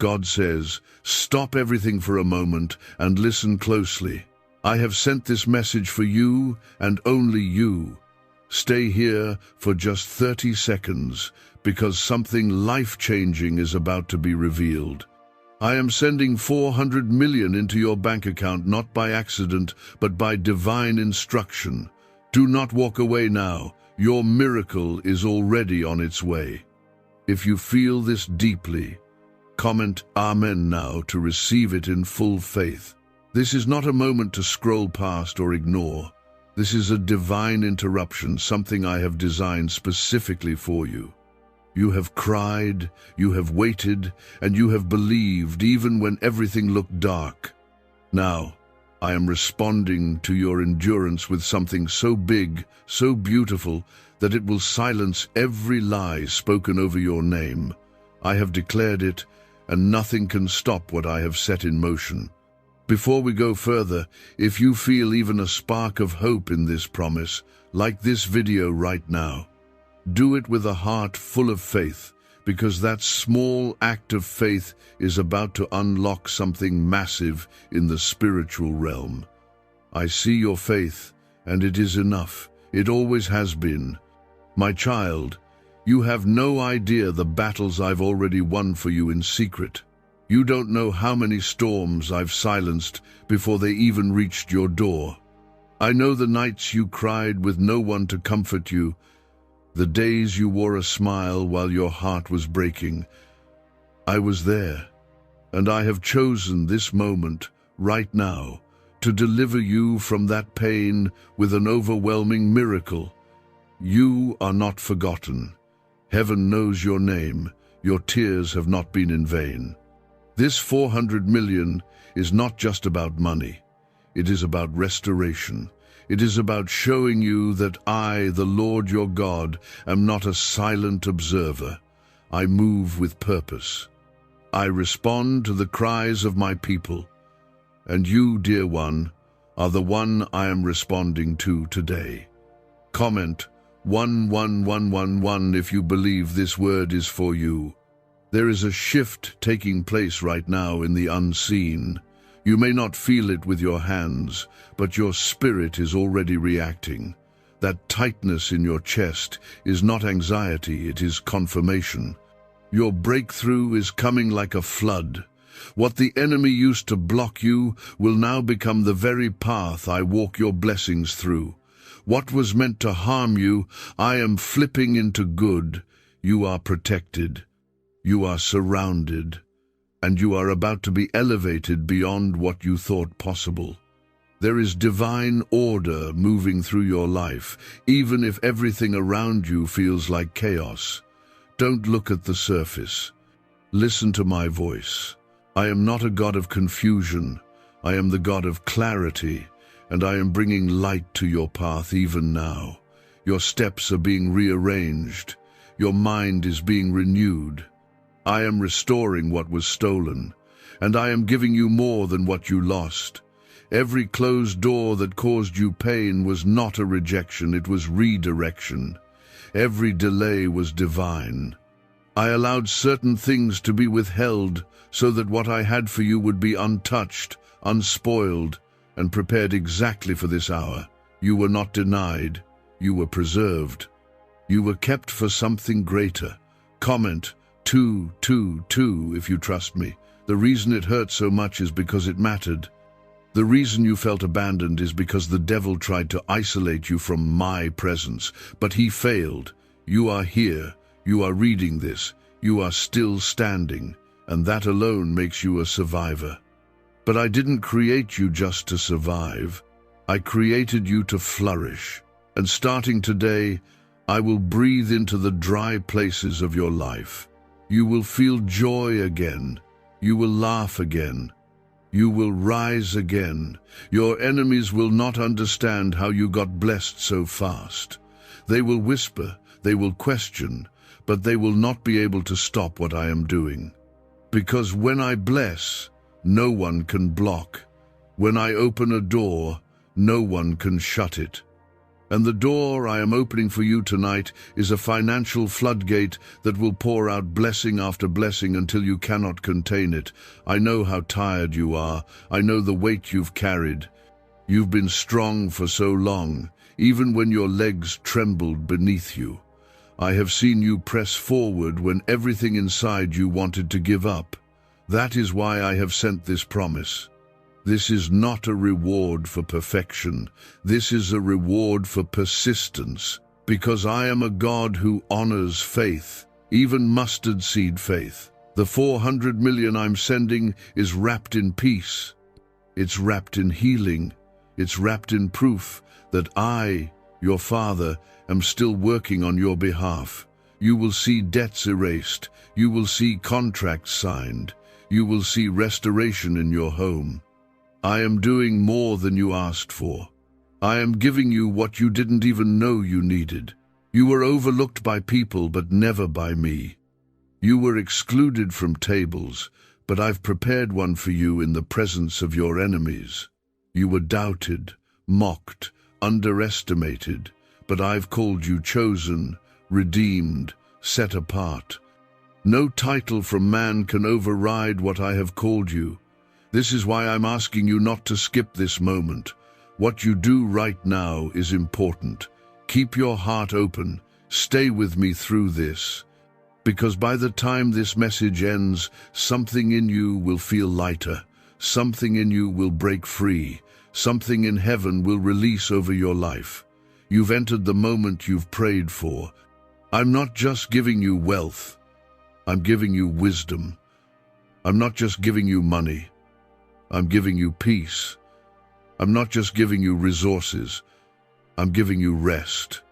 God says, stop everything for a moment and listen closely. I have sent this message for you and only you. Stay here for just 30 seconds because something life-changing is about to be revealed. I am sending 400 million into your bank account not by accident, but by divine instruction. Do not walk away now. Your miracle is already on its way. If you feel this deeply, comment Amen now to receive it in full faith. This is not a moment to scroll past or ignore. This is a divine interruption, something I have designed specifically for you. You have cried, you have waited, and you have believed even when everything looked dark. Now, I am responding to your endurance with something so big, so beautiful, that it will silence every lie spoken over your name. I have declared it, and nothing can stop what I have set in motion. Before we go further, if you feel even a spark of hope in this promise, like this video right now, do it with a heart full of faith, because that small act of faith is about to unlock something massive in the spiritual realm. I see your faith, and it is enough. It always has been. My child, you have no idea the battles I've already won for you in secret. You don't know how many storms I've silenced before they even reached your door. I know the nights you cried with no one to comfort you, the days you wore a smile while your heart was breaking. I was there, and I have chosen this moment, right now, to deliver you from that pain with an overwhelming miracle. You are not forgotten. Heaven knows your name. Your tears have not been in vain. This 400 million is not just about money. It is about restoration. It is about showing you that I, the Lord your God, am not a silent observer. I move with purpose. I respond to the cries of my people. And you, dear one, are the one I am responding to today. Comment 11111 if you believe this word is for you. There is a shift taking place right now in the unseen. You may not feel it with your hands, but your spirit is already reacting. That tightness in your chest is not anxiety, it is confirmation. Your breakthrough is coming like a flood. What the enemy used to block you will now become the very path I walk your blessings through. What was meant to harm you, I am flipping into good. You are protected. You are surrounded. And you are about to be elevated beyond what you thought possible. There is divine order moving through your life, even if everything around you feels like chaos. Don't look at the surface. Listen to my voice. I am not a God of confusion. I am the God of clarity, and I am bringing light to your path even now. Your steps are being rearranged. Your mind is being renewed. I am restoring what was stolen, and I am giving you more than what you lost. Every closed door that caused you pain was not a rejection, it was redirection. Every delay was divine. I allowed certain things to be withheld so that what I had for you would be untouched, unspoiled, and prepared exactly for this hour. You were not denied, you were preserved. You were kept for something greater. Comment 222 if you trust me. The reason it hurt so much is because it mattered. The reason you felt abandoned is because the devil tried to isolate you from my presence, but he failed. You are here, you are reading this, you are still standing, and that alone makes you a survivor. But I didn't create you just to survive. I created you to flourish. And starting today, I will breathe into the dry places of your life. You will feel joy again. You will laugh again. You will rise again. Your enemies will not understand how you got blessed so fast. They will whisper, they will question, but they will not be able to stop what I am doing. Because when I bless, no one can block. When I open a door, no one can shut it. And the door I am opening for you tonight is a financial floodgate that will pour out blessing after blessing until you cannot contain it. I know how tired you are. I know the weight you've carried. You've been strong for so long, even when your legs trembled beneath you. I have seen you press forward when everything inside you wanted to give up. That is why I have sent this promise. This is not a reward for perfection. This is a reward for persistence, because I am a God who honors faith, even mustard seed faith. The 400 million I'm sending is wrapped in peace. It's wrapped in healing. It's wrapped in proof that I, your Father, am still working on your behalf. You will see debts erased. You will see contracts signed. You will see restoration in your home. I am doing more than you asked for. I am giving you what you didn't even know you needed. You were overlooked by people, but never by me. You were excluded from tables, but I've prepared one for you in the presence of your enemies. You were doubted, mocked, underestimated, but I've called you chosen, redeemed, set apart. No title from man can override what I have called you. This is why I'm asking you not to skip this moment. What you do right now is important. Keep your heart open. Stay with me through this. Because by the time this message ends, something in you will feel lighter. Something in you will break free. Something in heaven will release over your life. You've entered the moment you've prayed for. I'm not just giving you wealth. I'm giving you wisdom. I'm not just giving you money. I'm giving you peace. I'm not just giving you resources. I'm giving you rest.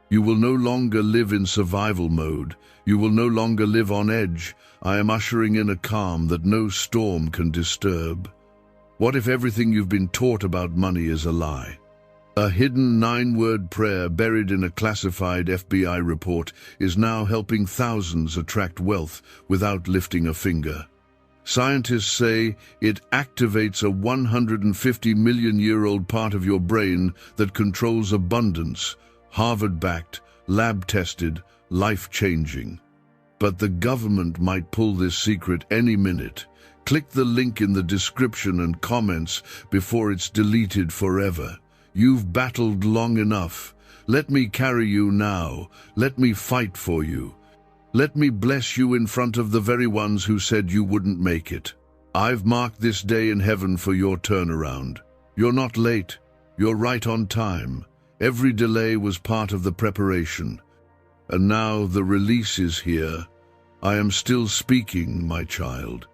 You will no longer live in survival mode. You will no longer live on edge. I am ushering in a calm that no storm can disturb. What if everything you've been taught about money is a lie? A hidden 9-word prayer buried in a classified FBI report is now helping thousands attract wealth without lifting a finger. Scientists say it activates a 150-million-year-old part of your brain that controls abundance, Harvard-backed, lab-tested, life-changing. But the government might pull this secret any minute. Click the link in the description and comments before it's deleted forever. You've battled long enough. Let me carry you now. Let me fight for you. Let me bless you in front of the very ones who said you wouldn't make it. I've marked this day in heaven for your turnaround. You're not late. You're right on time. Every delay was part of the preparation. And now the release is here. I am still speaking, my child.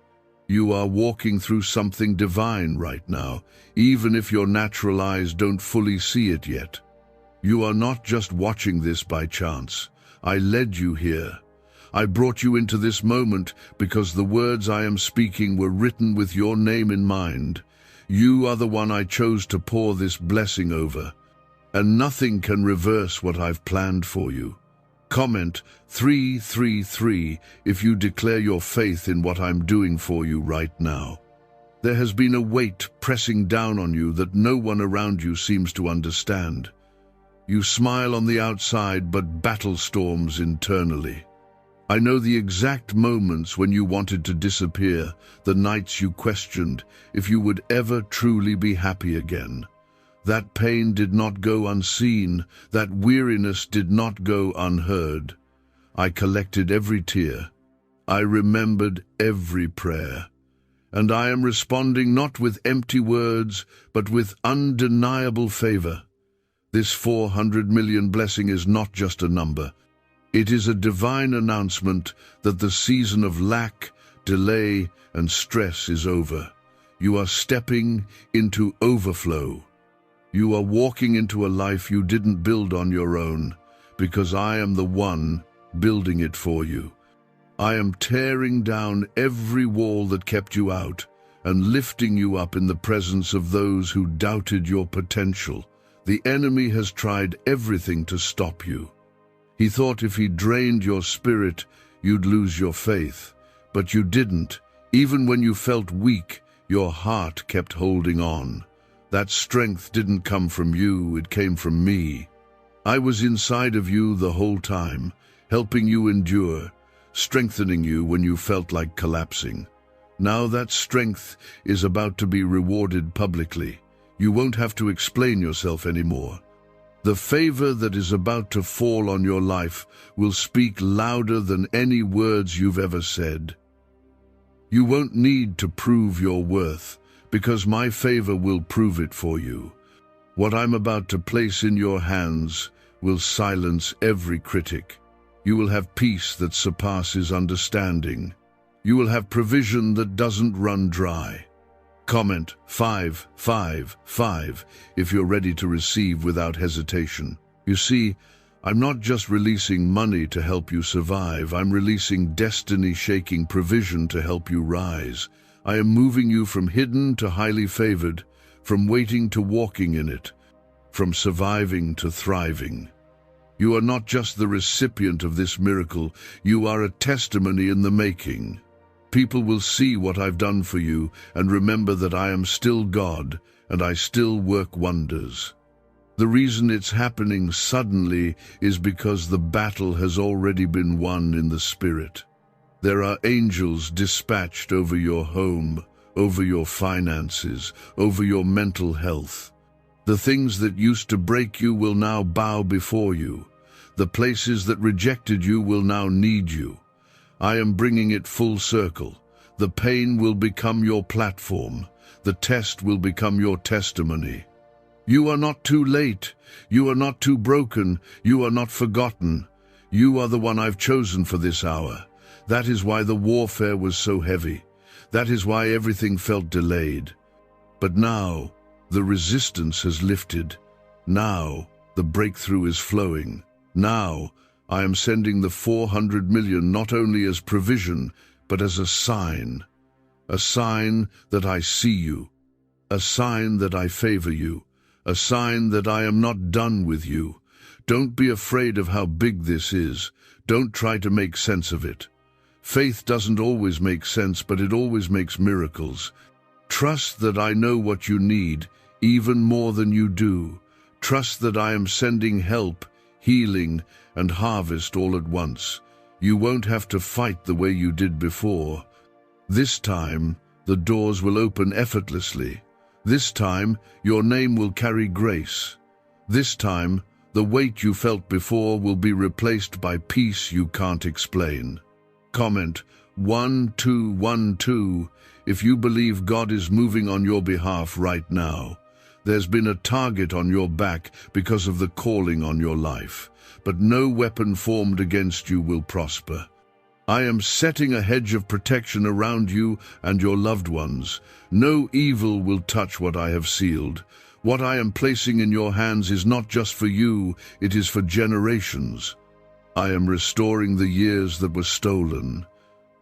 You are walking through something divine right now, even if your natural eyes don't fully see it yet. You are not just watching this by chance. I led you here. I brought you into this moment because the words I am speaking were written with your name in mind. You are the one I chose to pour this blessing over, and nothing can reverse what I've planned for you. Comment 333 if you declare your faith in what I'm doing for you right now. There has been a weight pressing down on you that no one around you seems to understand. You smile on the outside, but battle storms internally. I know the exact moments when you wanted to disappear, the nights you questioned if you would ever truly be happy again. That pain did not go unseen, that weariness did not go unheard. I collected every tear. I remembered every prayer. And I am responding not with empty words, but with undeniable favor. This 400 million blessing is not just a number. It is a divine announcement that the season of lack, delay, and stress is over. You are stepping into overflow. You are walking into a life you didn't build on your own, because I am the one building it for you. I am tearing down every wall that kept you out and lifting you up in the presence of those who doubted your potential. The enemy has tried everything to stop you. He thought if he drained your spirit, you'd lose your faith. But you didn't. Even when you felt weak, your heart kept holding on. That strength didn't come from you, it came from me. I was inside of you the whole time, helping you endure, strengthening you when you felt like collapsing. Now that strength is about to be rewarded publicly. You won't have to explain yourself anymore. The favor that is about to fall on your life will speak louder than any words you've ever said. You won't need to prove your worth, because my favor will prove it for you. What I'm about to place in your hands will silence every critic. You will have peace that surpasses understanding. You will have provision that doesn't run dry. Comment 555 if you're ready to receive without hesitation. You see, I'm not just releasing money to help you survive. I'm releasing destiny-shaking provision to help you rise. I am moving you from hidden to highly favored, from waiting to walking in it, from surviving to thriving. You are not just the recipient of this miracle, you are a testimony in the making. People will see what I've done for you and remember that I am still God and I still work wonders. The reason it's happening suddenly is because the battle has already been won in the Spirit. There are angels dispatched over your home, over your finances, over your mental health. The things that used to break you will now bow before you. The places that rejected you will now need you. I am bringing it full circle. The pain will become your platform. The test will become your testimony. You are not too late. You are not too broken. You are not forgotten. You are the one I've chosen for this hour. That is why the warfare was so heavy. That is why everything felt delayed. But now, the resistance has lifted. Now, the breakthrough is flowing. Now, I am sending the 400 million not only as provision, but as a sign that I see you, a sign that I favor you, a sign that I am not done with you. Don't be afraid of how big this is. Don't try to make sense of it. Faith doesn't always make sense, but it always makes miracles. Trust that I know what you need, even more than you do. Trust that I am sending help, healing, and harvest all at once. You won't have to fight the way you did before. This time, the doors will open effortlessly. This time, your name will carry grace. This time, the weight you felt before will be replaced by peace you can't explain. Comment 1212 if you believe God is moving on your behalf right now. There's been a target on your back because of the calling on your life, but no weapon formed against you will prosper. I am setting a hedge of protection around you and your loved ones. No evil will touch what I have sealed. What I am placing in your hands is not just for you, it is for generations. I am restoring the years that were stolen.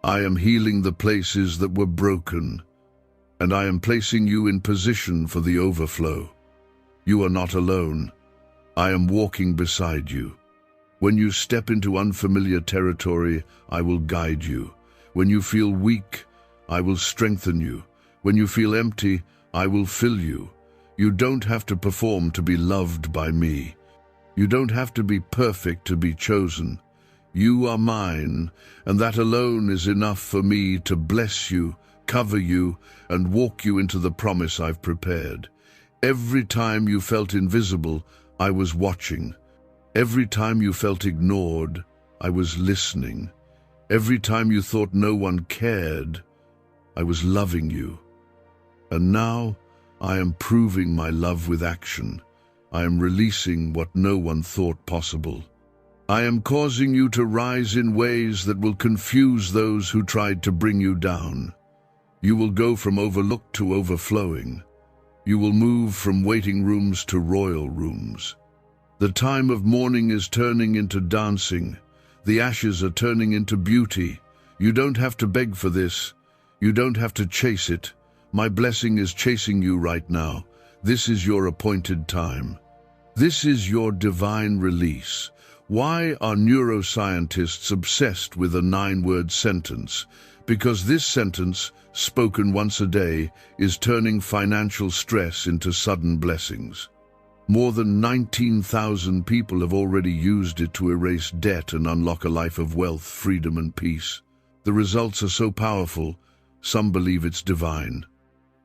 I am healing the places that were broken. And I am placing you in position for the overflow. You are not alone. I am walking beside you. When you step into unfamiliar territory, I will guide you. When you feel weak, I will strengthen you. When you feel empty, I will fill you. You don't have to perform to be loved by me. You don't have to be perfect to be chosen. You are mine, and that alone is enough for me to bless you, cover you, and walk you into the promise I've prepared. Every time you felt invisible, I was watching. Every time you felt ignored, I was listening. Every time you thought no one cared, I was loving you. And now, I am proving my love with action. I am releasing what no one thought possible. I am causing you to rise in ways that will confuse those who tried to bring you down. You will go from overlooked to overflowing. You will move from waiting rooms to royal rooms. The time of mourning is turning into dancing. The ashes are turning into beauty. You don't have to beg for this. You don't have to chase it. My blessing is chasing you right now. This is your appointed time. This is your divine release. Why are neuroscientists obsessed with a 9-word sentence? Because this sentence, spoken once a day, is turning financial stress into sudden blessings. More than 19,000 people have already used it to erase debt and unlock a life of wealth, freedom, and peace. The results are so powerful, some believe it's divine.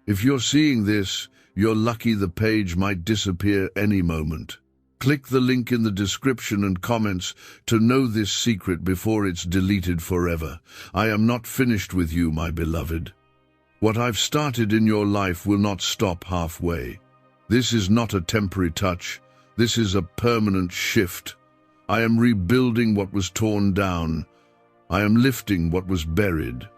If you're seeing this, you're lucky. The page might disappear any moment. Click the link in the description and comments to know this secret before it's deleted forever. I am not finished with you, my beloved. What I've started in your life will not stop halfway. This is not a temporary touch. This is a permanent shift. I am rebuilding what was torn down. I am lifting what was buried.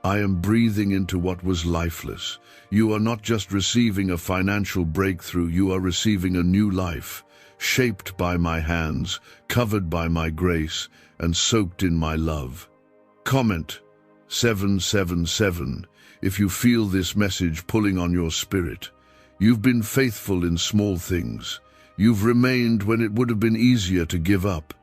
I am breathing into what was lifeless. You are not just receiving a financial breakthrough, you are receiving a new life, shaped by my hands, covered by my grace, and soaked in my love. Comment 777 if you feel this message pulling on your spirit. You've been faithful in small things. You've remained when it would have been easier to give up.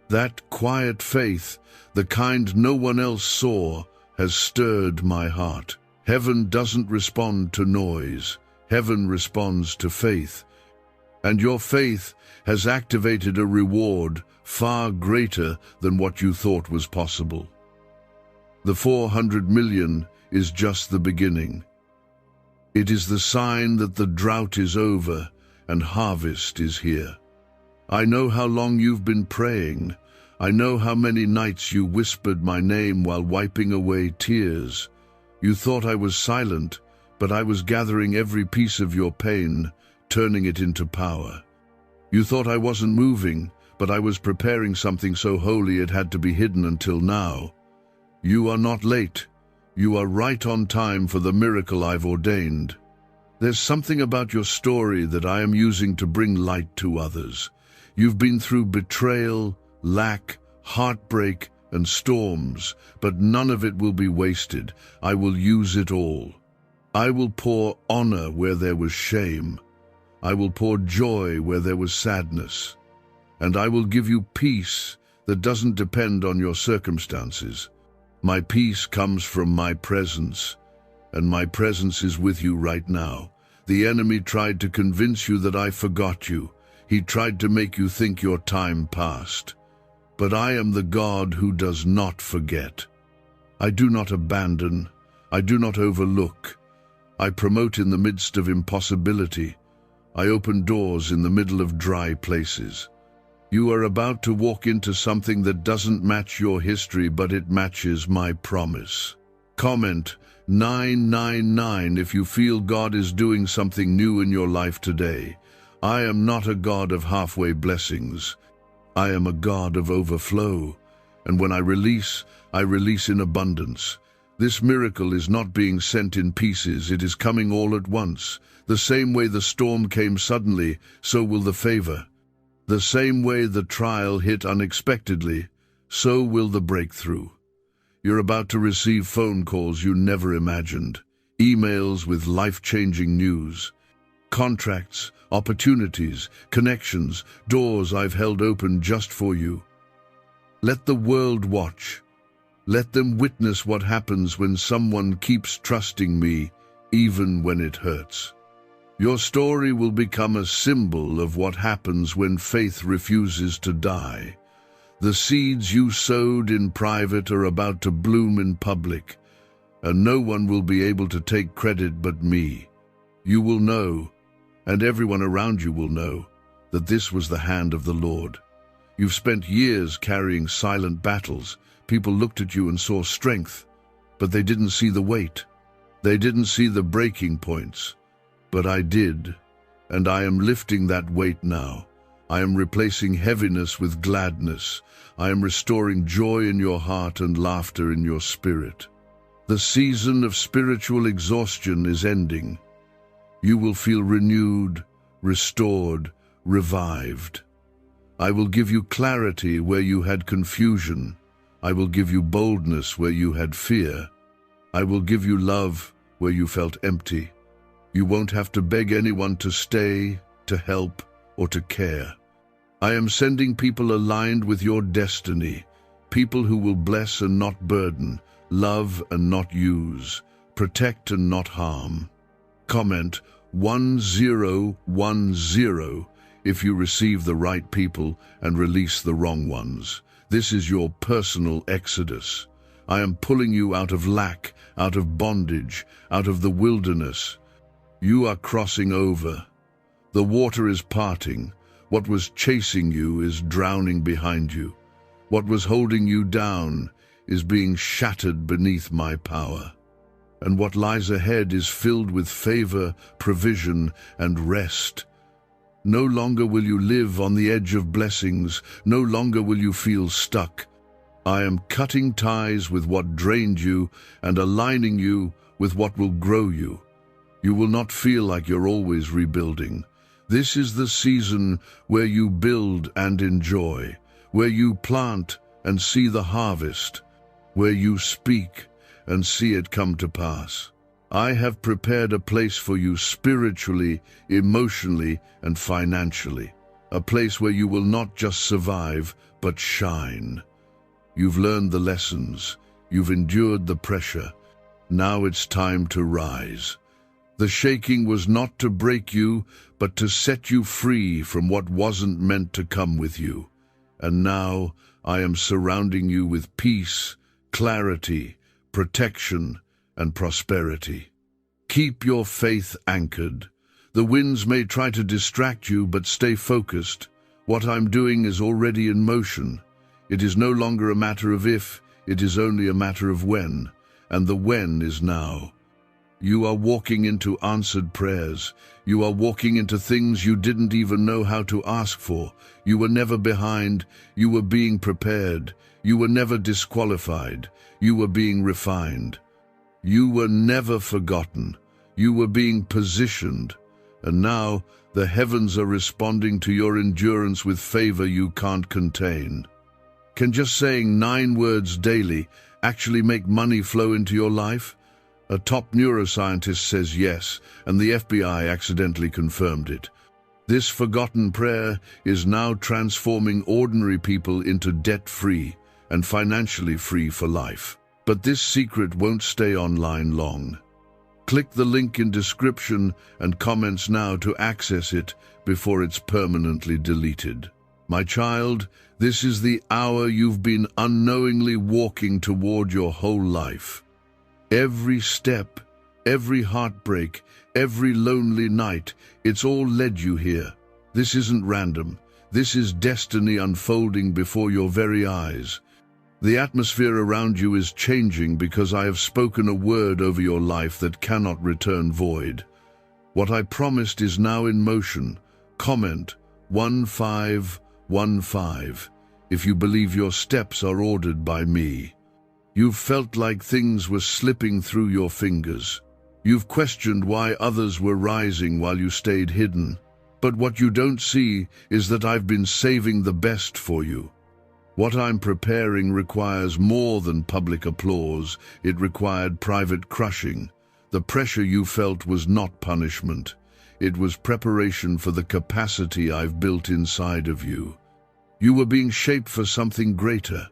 That quiet faith, the kind no one else saw, has stirred my heart. Heaven doesn't respond to noise. Heaven responds to faith. And your faith has activated a reward far greater than what you thought was possible. The 400 million is just the beginning. It is the sign that the drought is over and harvest is here. I know how long you've been praying. I know how many nights you whispered my name while wiping away tears. You thought I was silent, but I was gathering every piece of your pain, turning it into power. You thought I wasn't moving, but I was preparing something so holy it had to be hidden until now. You are not late. You are right on time for the miracle I've ordained. There's something about your story that I am using to bring light to others. You've been through betrayal, lack, heartbreak, and storms, but none of it will be wasted. I will use it all. I will pour honor where there was shame. I will pour joy where there was sadness. And I will give you peace that doesn't depend on your circumstances. My peace comes from my presence, and my presence is with you right now. The enemy tried to convince you that I forgot you. He tried to make you think your time passed. But I am the God who does not forget. I do not abandon. I do not overlook. I promote in the midst of impossibility. I open doors in the middle of dry places. You are about to walk into something that doesn't match your history, but it matches my promise. Comment 999 if you feel God is doing something new in your life today. I am not a God of halfway blessings. I am a God of overflow. And when I release in abundance. This miracle is not being sent in pieces, it is coming all at once. The same way the storm came suddenly, so will the favor. The same way the trial hit unexpectedly, so will the breakthrough. You're about to receive phone calls you never imagined, emails with life-changing news, contracts, opportunities, connections, doors I've held open just for you. Let the world watch. Let them witness what happens when someone keeps trusting me, even when it hurts. Your story will become a symbol of what happens when faith refuses to die. The seeds you sowed in private are about to bloom in public, and no one will be able to take credit but me. You will know, and everyone around you will know, that this was the hand of the Lord. You've spent years carrying silent battles. People looked at you and saw strength, but they didn't see the weight. They didn't see the breaking points. But I did, and I am lifting that weight now. I am replacing heaviness with gladness. I am restoring joy in your heart and laughter in your spirit. The season of spiritual exhaustion is ending. You will feel renewed, restored, revived. I will give you clarity where you had confusion. I will give you boldness where you had fear. I will give you love where you felt empty. You won't have to beg anyone to stay, to help, or to care. I am sending people aligned with your destiny, people who will bless and not burden, love and not use, protect and not harm. Comment 1010 if you receive the right people and release the wrong ones. This is your personal exodus. I am pulling you out of lack, out of bondage, out of the wilderness. You are crossing over. The water is parting. What was chasing you is drowning behind you. What was holding you down is being shattered beneath my power. And what lies ahead is filled with favor, provision, and rest. No longer will you live on the edge of blessings. No longer will you feel stuck. I am cutting ties with what drained you and aligning you with what will grow you. You will not feel like you're always rebuilding. This is the season where you build and enjoy, where you plant and see the harvest, where you speak and see it come to pass. I have prepared a place for you spiritually, emotionally, and financially, a place where you will not just survive, but shine. You've learned the lessons, you've endured the pressure. Now it's time to rise. The shaking was not to break you, but to set you free from what wasn't meant to come with you. And now I am surrounding you with peace, clarity, protection, and prosperity. Keep your faith anchored. The winds may try to distract you, but stay focused. What I'm doing is already in motion. It is no longer a matter of if, it is only a matter of when, and the when is now. You are walking into answered prayers. You are walking into things you didn't even know how to ask for. You were never behind. You were being prepared. You were never disqualified. You were being refined. You were never forgotten. You were being positioned. And now the heavens are responding to your endurance with favor you can't contain. Can just saying 9 words daily actually make money flow into your life? A top neuroscientist says yes, and the FBI accidentally confirmed it. This forgotten prayer is now transforming ordinary people into debt-free and financially free for life. But this secret won't stay online long. Click the link in description and comments now to access it before it's permanently deleted. My child, this is the hour you've been unknowingly walking toward your whole life. Every step, every heartbreak, every lonely night, it's all led you here. This isn't random. This is destiny unfolding before your very eyes. The atmosphere around you is changing because I have spoken a word over your life that cannot return void. What I promised is now in motion. Comment 1515 if you believe your steps are ordered by me. You've felt like things were slipping through your fingers. You've questioned why others were rising while you stayed hidden. But what you don't see is that I've been saving the best for you. What I'm preparing requires more than public applause. It required private crushing. The pressure you felt was not punishment. It was preparation for the capacity I've built inside of you. You were being shaped for something greater.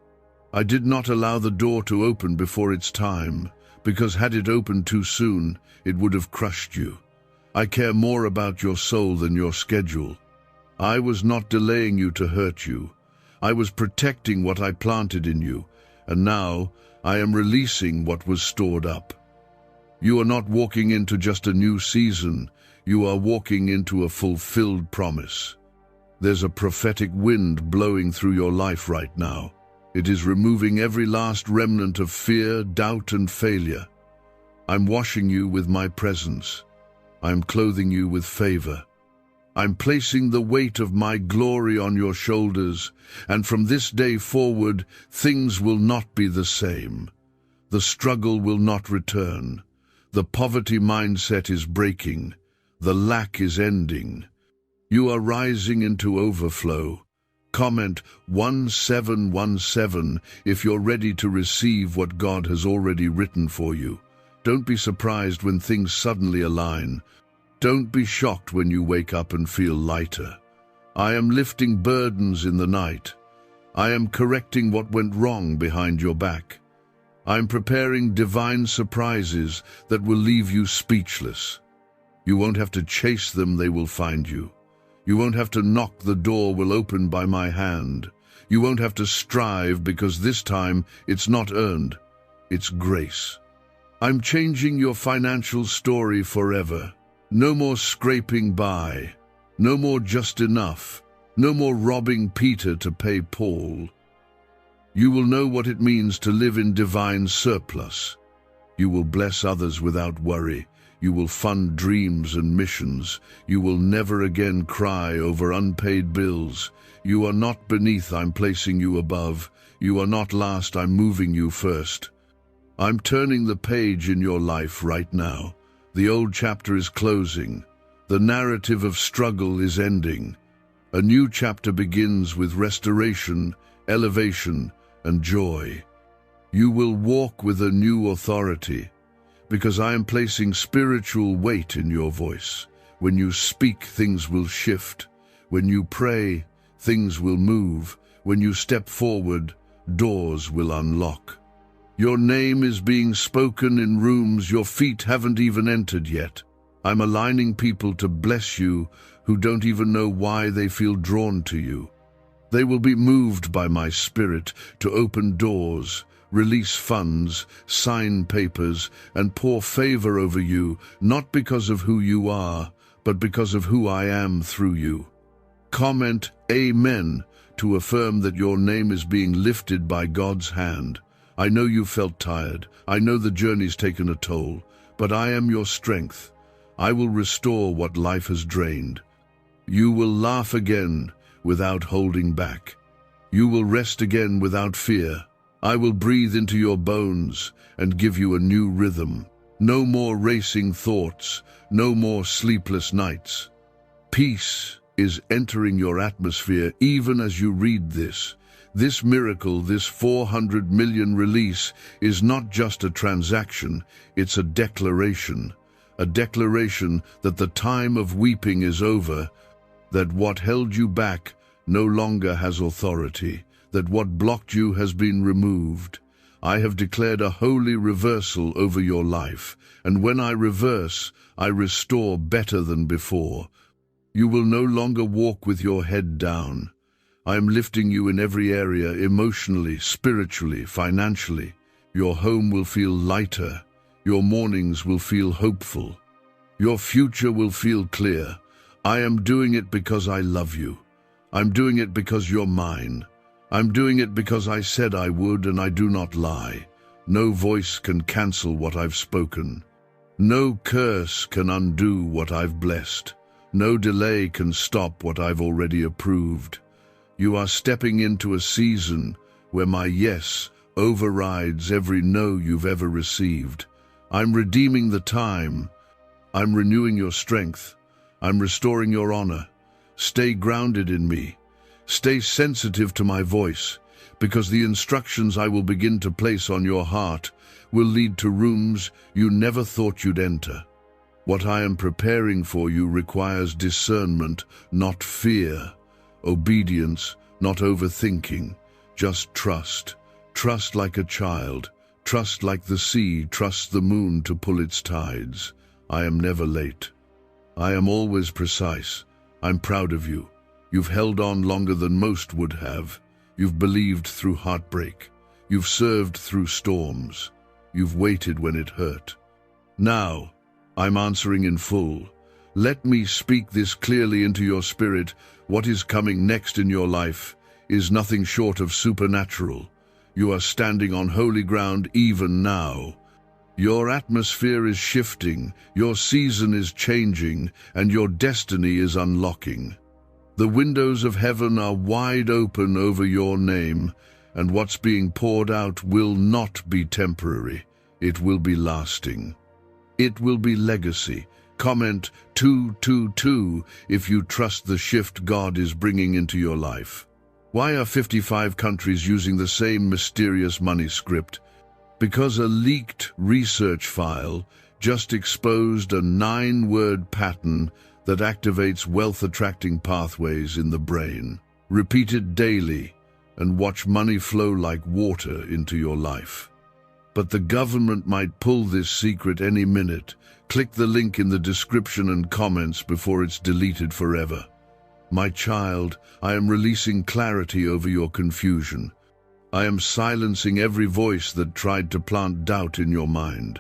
I did not allow the door to open before its time, because had it opened too soon, it would have crushed you. I care more about your soul than your schedule. I was not delaying you to hurt you. I was protecting what I planted in you, and now I am releasing what was stored up. You are not walking into just a new season. You are walking into a fulfilled promise. There's a prophetic wind blowing through your life right now. It is removing every last remnant of fear, doubt, and failure. I'm washing you with my presence. I'm clothing you with favor. I'm placing the weight of my glory on your shoulders, and from this day forward, things will not be the same. The struggle will not return. The poverty mindset is breaking. The lack is ending. You are rising into overflow. Comment 1717 if you're ready to receive what God has already written for you. Don't be surprised when things suddenly align. Don't be shocked when you wake up and feel lighter. I am lifting burdens in the night. I am correcting what went wrong behind your back. I am preparing divine surprises that will leave you speechless. You won't have to chase them, they will find you. You won't have to knock, the door will open by my hand. You won't have to strive, because this time it's not earned, it's grace. I'm changing your financial story forever. No more scraping by. No more just enough. No more robbing Peter to pay Paul. You will know what it means to live in divine surplus. You will bless others without worry. You will fund dreams and missions. You will never again cry over unpaid bills. You are not beneath, I'm placing you above. You are not last, I'm moving you first. I'm turning the page in your life right now. The old chapter is closing. The narrative of struggle is ending. A new chapter begins with restoration, elevation, and joy. You will walk with a new authority, because I am placing spiritual weight in your voice. When you speak, things will shift. When you pray, things will move. When you step forward, doors will unlock. Your name is being spoken in rooms your feet haven't even entered yet. I'm aligning people to bless you who don't even know why they feel drawn to you. They will be moved by my spirit to open doors, release funds, sign papers, and pour favor over you, not because of who you are, but because of who I am through you. Comment Amen to affirm that your name is being lifted by God's hand. I know you felt tired. I know the journey's taken a toll, but I am your strength. I will restore what life has drained. You will laugh again without holding back. You will rest again without fear. I will breathe into your bones and give you a new rhythm. No more racing thoughts, no more sleepless nights. Peace is entering your atmosphere even as you read this. This miracle, this 400 million release, is not just a transaction, it's a declaration. A declaration that the time of weeping is over, that what held you back no longer has authority, that what blocked you has been removed. I have declared a holy reversal over your life, and when I reverse, I restore better than before. You will no longer walk with your head down. I am lifting you in every area, emotionally, spiritually, financially. Your home will feel lighter. Your mornings will feel hopeful. Your future will feel clear. I am doing it because I love you. I'm doing it because you're mine. I'm doing it because I said I would, and I do not lie. No voice can cancel what I've spoken. No curse can undo what I've blessed. No delay can stop what I've already approved. You are stepping into a season where my yes overrides every no you've ever received. I'm redeeming the time. I'm renewing your strength. I'm restoring your honor. Stay grounded in me. Stay sensitive to my voice, because the instructions I will begin to place on your heart will lead to rooms you never thought you'd enter. What I am preparing for you requires discernment, not fear. Obedience, not overthinking. Just trust. Trust like a child. Trust like the sea. Trust the moon to pull its tides. I am never late. I am always precise. I'm proud of you. You've held on longer than most would have. You've believed through heartbreak. You've served through storms. You've waited when it hurt. Now, I'm answering in full. Let me speak this clearly into your spirit. What is coming next in your life is nothing short of supernatural. You are standing on holy ground even now. Your atmosphere is shifting, your season is changing, and your destiny is unlocking. The windows of heaven are wide open over your name, and what's being poured out will not be temporary. It will be lasting. It will be legacy. Comment 222 if you trust the shift God is bringing into your life. Why are 55 countries using the same mysterious money script? Because a leaked research file just exposed a 9-word pattern that activates wealth-attracting pathways in the brain. Repeat it daily and watch money flow like water into your life. But the government might pull this secret any minute. Click the link in the description and comments before it's deleted forever. My child, I am releasing clarity over your confusion. I am silencing every voice that tried to plant doubt in your mind.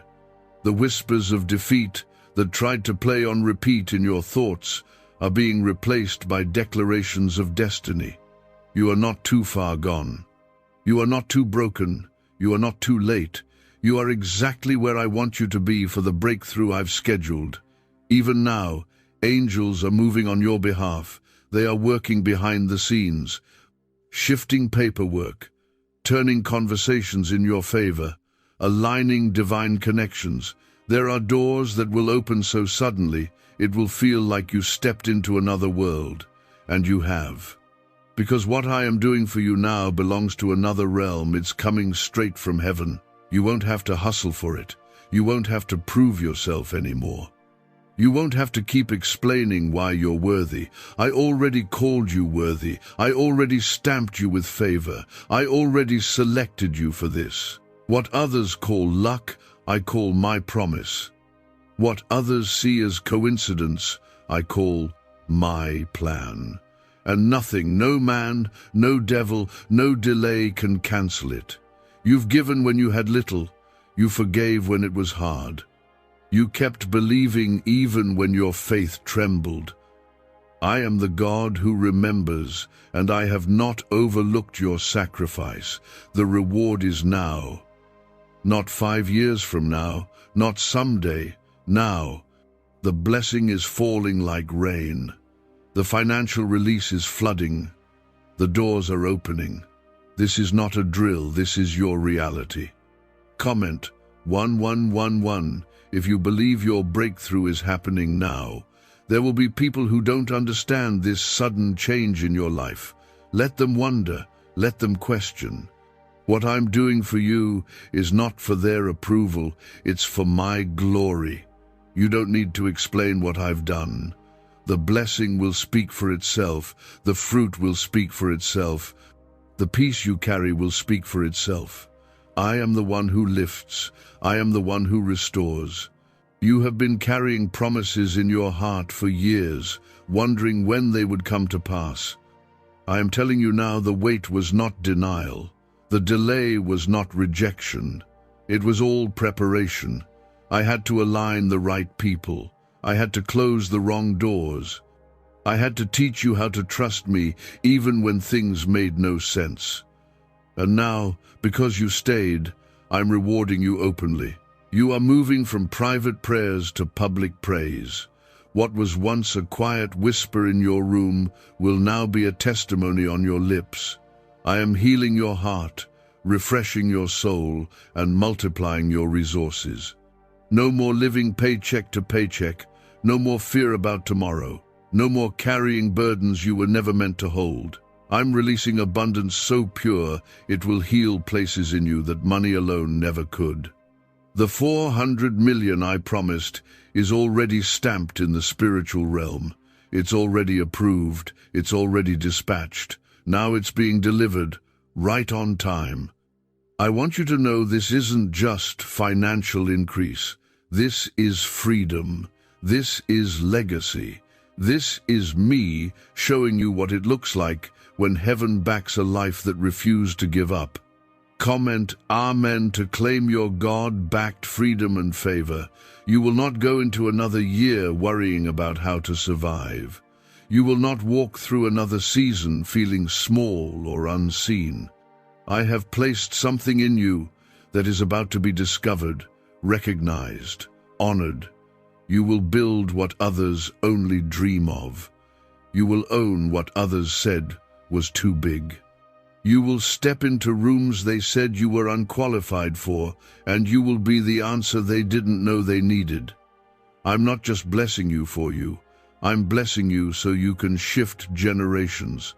The whispers of defeat that tried to play on repeat in your thoughts are being replaced by declarations of destiny. You are not too far gone. You are not too broken. You are not too late. You are exactly where I want you to be for the breakthrough I've scheduled. Even now, angels are moving on your behalf. They are working behind the scenes, shifting paperwork, turning conversations in your favor, aligning divine connections. There are doors that will open so suddenly, it will feel like you stepped into another world, and you have. Because what I am doing for you now belongs to another realm. It's coming straight from heaven. You won't have to hustle for it. You won't have to prove yourself anymore. You won't have to keep explaining why you're worthy. I already called you worthy. I already stamped you with favor. I already selected you for this. What others call luck, I call my promise. What others see as coincidence, I call my plan. And nothing, no man, no devil, no delay can cancel it. You've given when you had little. You forgave when it was hard. You kept believing even when your faith trembled. I am the God who remembers, and I have not overlooked your sacrifice. The reward is now. Not 5 years from now, not someday, now. The blessing is falling like rain. The financial release is flooding. The doors are opening. This is not a drill, this is your reality. Comment 1111 if you believe your breakthrough is happening now. There will be people who don't understand this sudden change in your life. Let them wonder, let them question. What I'm doing for you is not for their approval, it's for my glory. You don't need to explain what I've done. The blessing will speak for itself, the fruit will speak for itself, the peace you carry will speak for itself. I am the one who lifts, I am the one who restores. You have been carrying promises in your heart for years, wondering when they would come to pass. I am telling you now, the wait was not denial. The delay was not rejection. It was all preparation. I had to align the right people. I had to close the wrong doors. I had to teach you how to trust me even when things made no sense. And now, because you stayed, I'm rewarding you openly. You are moving from private prayers to public praise. What was once a quiet whisper in your room will now be a testimony on your lips. I am healing your heart, refreshing your soul, and multiplying your resources. No more living paycheck to paycheck, no more fear about tomorrow, no more carrying burdens you were never meant to hold. I'm releasing abundance so pure it will heal places in you that money alone never could. The 400 million I promised is already stamped in the spiritual realm. It's already approved, it's already dispatched. Now it's being delivered, right on time. I want you to know this isn't just financial increase. This is freedom. This is legacy. This is me showing you what it looks like when heaven backs a life that refused to give up. Comment Amen to claim your God-backed freedom and favor. You will not go into another year worrying about how to survive. You will not walk through another season feeling small or unseen. I have placed something in you that is about to be discovered, recognized, honored. You will build what others only dream of. You will own what others said was too big. You will step into rooms they said you were unqualified for, and you will be the answer they didn't know they needed. I'm not just blessing you for you. I'm blessing you so you can shift generations.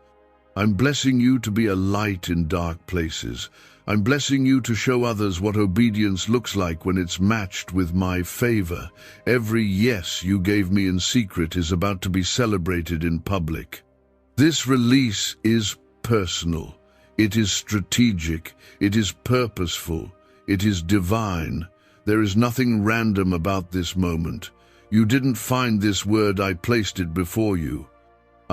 I'm blessing you to be a light in dark places. I'm blessing you to show others what obedience looks like when it's matched with my favor. Every yes you gave me in secret is about to be celebrated in public. This release is personal. It is strategic. It is purposeful. It is divine. There is nothing random about this moment. You didn't find this word, I placed it before you.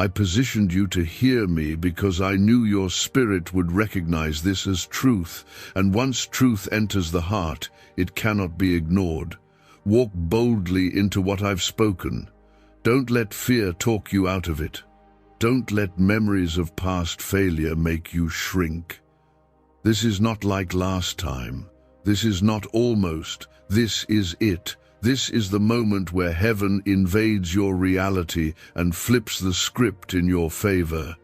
I positioned you to hear me because I knew your spirit would recognize this as truth, and once truth enters the heart, it cannot be ignored. Walk boldly into what I've spoken. Don't let fear talk you out of it. Don't let memories of past failure make you shrink. This is not like last time. This is not almost. This is it. This is the moment where heaven invades your reality and flips the script in your favor.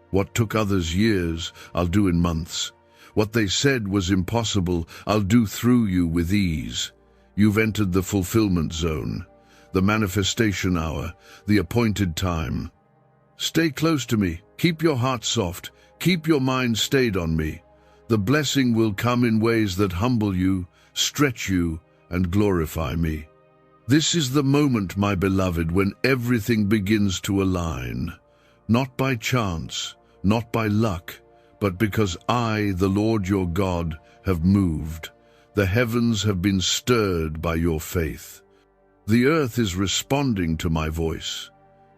What took others years, I'll do in months. What they said was impossible, I'll do through you with ease. You've entered the fulfillment zone, the manifestation hour, the appointed time. Stay close to me. Keep your heart soft. Keep your mind stayed on me. The blessing will come in ways that humble you, stretch you, and glorify me. This is the moment, my beloved, when everything begins to align. Not by chance, not by luck, but because I, the Lord your God, have moved. The heavens have been stirred by your faith. The earth is responding to my voice.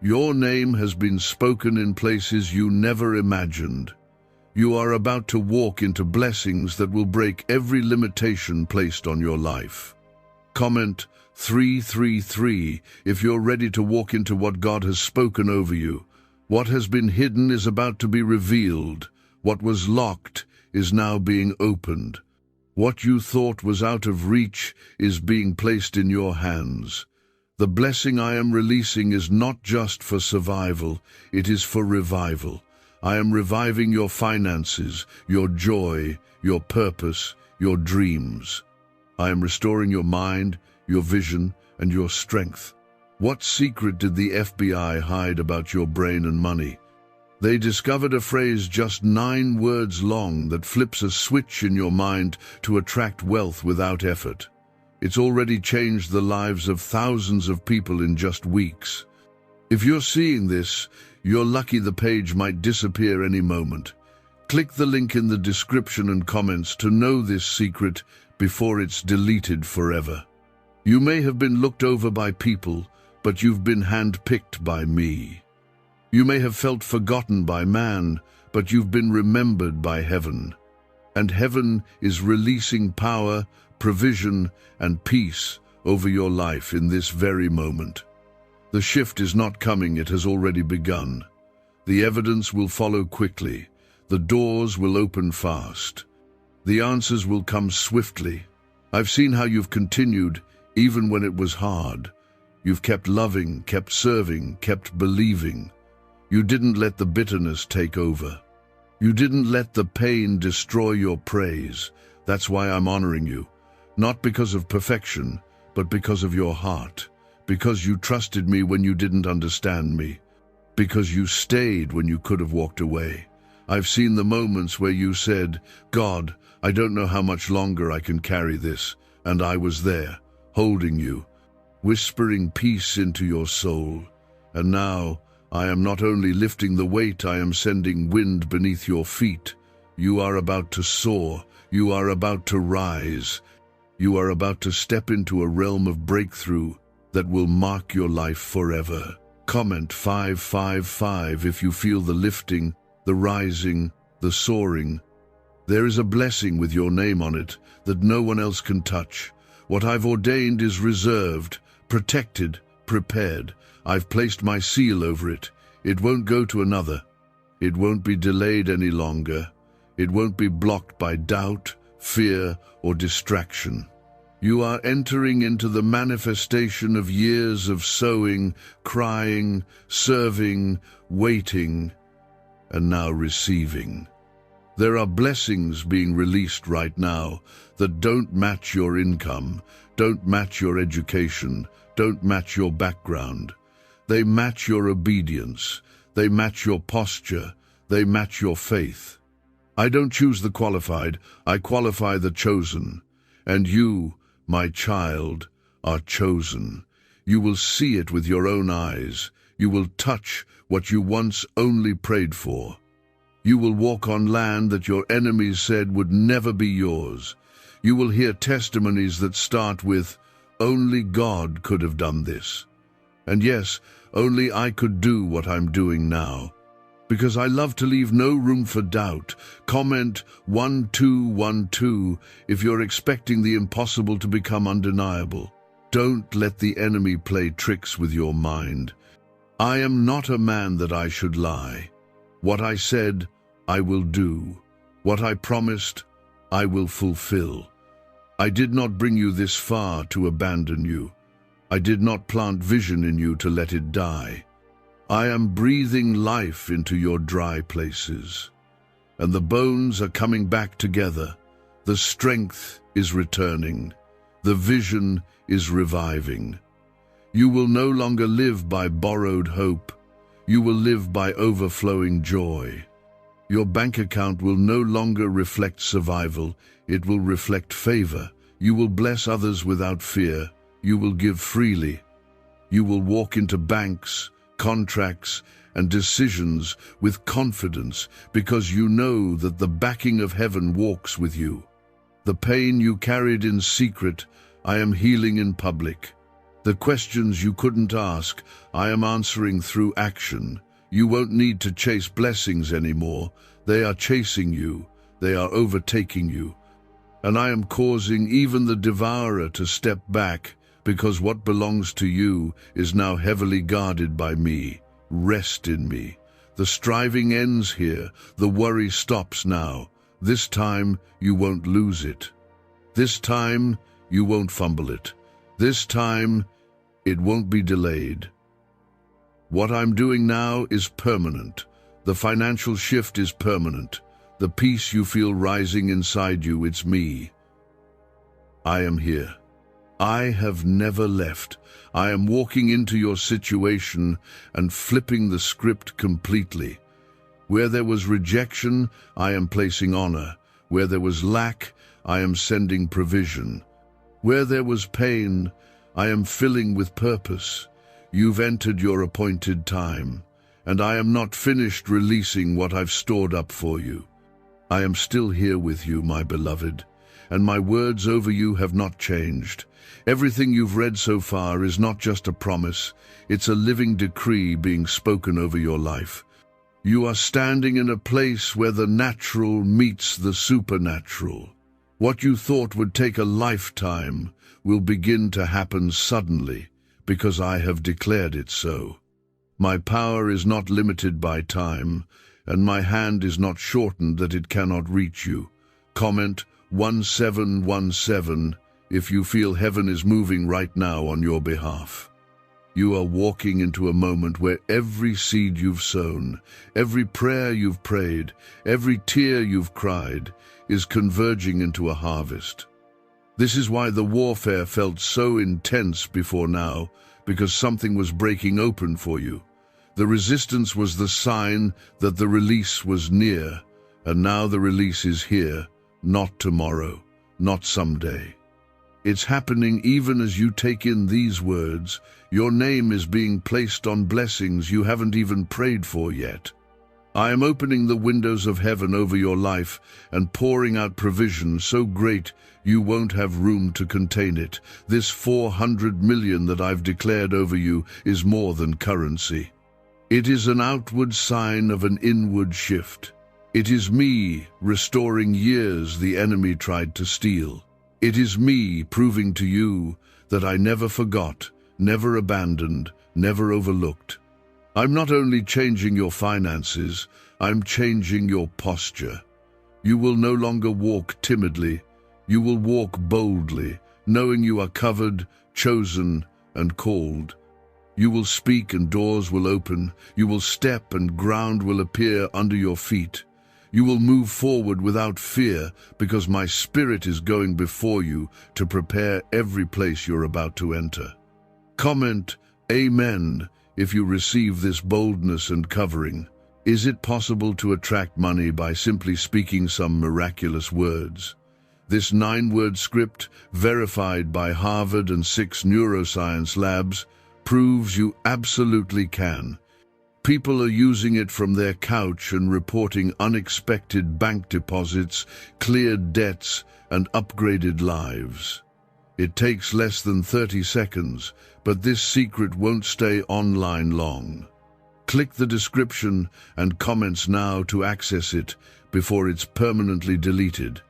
Your name has been spoken in places you never imagined. You are about to walk into blessings that will break every limitation placed on your life. Comment 333 if you're ready to walk into what God has spoken over you. What has been hidden is about to be revealed. What was locked is now being opened. What you thought was out of reach is being placed in your hands. The blessing I am releasing is not just for survival, it is for revival. I am reviving your finances, your joy, your purpose, your dreams. I am restoring your mind, your vision, and your strength. What secret did the FBI hide about your brain and money? They discovered a phrase just 9 words long that flips a switch in your mind to attract wealth without effort. It's already changed the lives of thousands of people in just weeks. If you're seeing this, you're lucky. The page might disappear any moment. Click the link in the description and comments to know this secret before it's deleted forever. You may have been looked over by people, but you've been handpicked by me. You may have felt forgotten by man, but you've been remembered by heaven. And heaven is releasing power, provision, and peace over your life in this very moment. The shift is not coming, it has already begun. The evidence will follow quickly. The doors will open fast. The answers will come swiftly. I've seen how you've continued, even when it was hard. You've kept loving, kept serving, kept believing. You didn't let the bitterness take over. You didn't let the pain destroy your praise. That's why I'm honoring you. Not because of perfection, but because of your heart. Because you trusted me when you didn't understand me. Because you stayed when you could have walked away. I've seen the moments where you said, God, I don't know how much longer I can carry this. And I was there, holding you, whispering peace into your soul. And now, I am not only lifting the weight, I am sending wind beneath your feet. You are about to soar. You are about to rise. You are about to step into a realm of breakthrough that will mark your life forever. Comment 555 if you feel the lifting, the rising, the soaring. There is a blessing with your name on it that no one else can touch. What I've ordained is reserved, protected, prepared. I've placed my seal over it. It won't go to another. It won't be delayed any longer. It won't be blocked by doubt, fear, or distraction. You are entering into the manifestation of years of sowing, crying, serving, waiting, and now receiving. There are blessings being released right now that don't match your income, don't match your education, don't match your background. They match your obedience, they match your posture, they match your faith. I don't choose the qualified, I qualify the chosen. And you, my child, are chosen. You will see it with your own eyes. You will touch what you once only prayed for. You will walk on land that your enemies said would never be yours. You will hear testimonies that start with, "Only God could have done this." And yes, only I could do what I'm doing now. Because I love to leave no room for doubt. Comment 1212 if you're expecting the impossible to become undeniable. Don't let the enemy play tricks with your mind. I am not a man that I should lie. What I said, I will do. What I promised, I will fulfill. I did not bring you this far to abandon you. I did not plant vision in you to let it die. I am breathing life into your dry places. And the bones are coming back together. The strength is returning. The vision is reviving. You will no longer live by borrowed hope. You will live by overflowing joy. Your bank account will no longer reflect survival. It will reflect favor. You will bless others without fear. You will give freely. You will walk into banks, contracts, and decisions with confidence because you know that the backing of heaven walks with you. The pain you carried in secret, I am healing in public. The questions you couldn't ask, I am answering through action. You won't need to chase blessings anymore. They are chasing you. They are overtaking you. And I am causing even the devourer to step back, because what belongs to you is now heavily guarded by me. Rest in me. The striving ends here. The worry stops now. This time, you won't lose it. This time, you won't fumble it. This time, it won't be delayed. What I'm doing now is permanent. The financial shift is permanent. The peace you feel rising inside you, it's me. I am here. I have never left. I am walking into your situation and flipping the script completely. Where there was rejection, I am placing honor. Where there was lack, I am sending provision. Where there was pain, I am filling with purpose. You've entered your appointed time, and I am not finished releasing what I've stored up for you. I am still here with you, my beloved, and my words over you have not changed. Everything you've read so far is not just a promise, it's a living decree being spoken over your life. You are standing in a place where the natural meets the supernatural. What you thought would take a lifetime will begin to happen suddenly, because I have declared it so. My power is not limited by time, and my hand is not shortened that it cannot reach you. Comment 1717 if you feel heaven is moving right now on your behalf. You are walking into a moment where every seed you've sown, every prayer you've prayed, every tear you've cried, is converging into a harvest. This is why the warfare felt so intense before now, because something was breaking open for you. The resistance was the sign that the release was near, and now the release is here, not tomorrow, not someday. It's happening even as you take in these words. Your name is being placed on blessings you haven't even prayed for yet. I am opening the windows of heaven over your life and pouring out provision so great you won't have room to contain it. This 400 million that I've declared over you is more than currency. It is an outward sign of an inward shift. It is me restoring years the enemy tried to steal. It is me proving to you that I never forgot, never abandoned, never overlooked. I'm not only changing your finances, I'm changing your posture. You will no longer walk timidly. You will walk boldly, knowing you are covered, chosen, and called. You will speak and doors will open. You will step and ground will appear under your feet. You will move forward without fear because my Spirit is going before you to prepare every place you're about to enter. Comment Amen if you receive this boldness and covering. Is it possible to attract money by simply speaking some miraculous words? This 9-word script, verified by Harvard and 6 neuroscience labs, proves you absolutely can. People are using it from their couch and reporting unexpected bank deposits, cleared debts, and upgraded lives. It takes less than 30 seconds, but this secret won't stay online long. Click the description and comments now to access it before it's permanently deleted.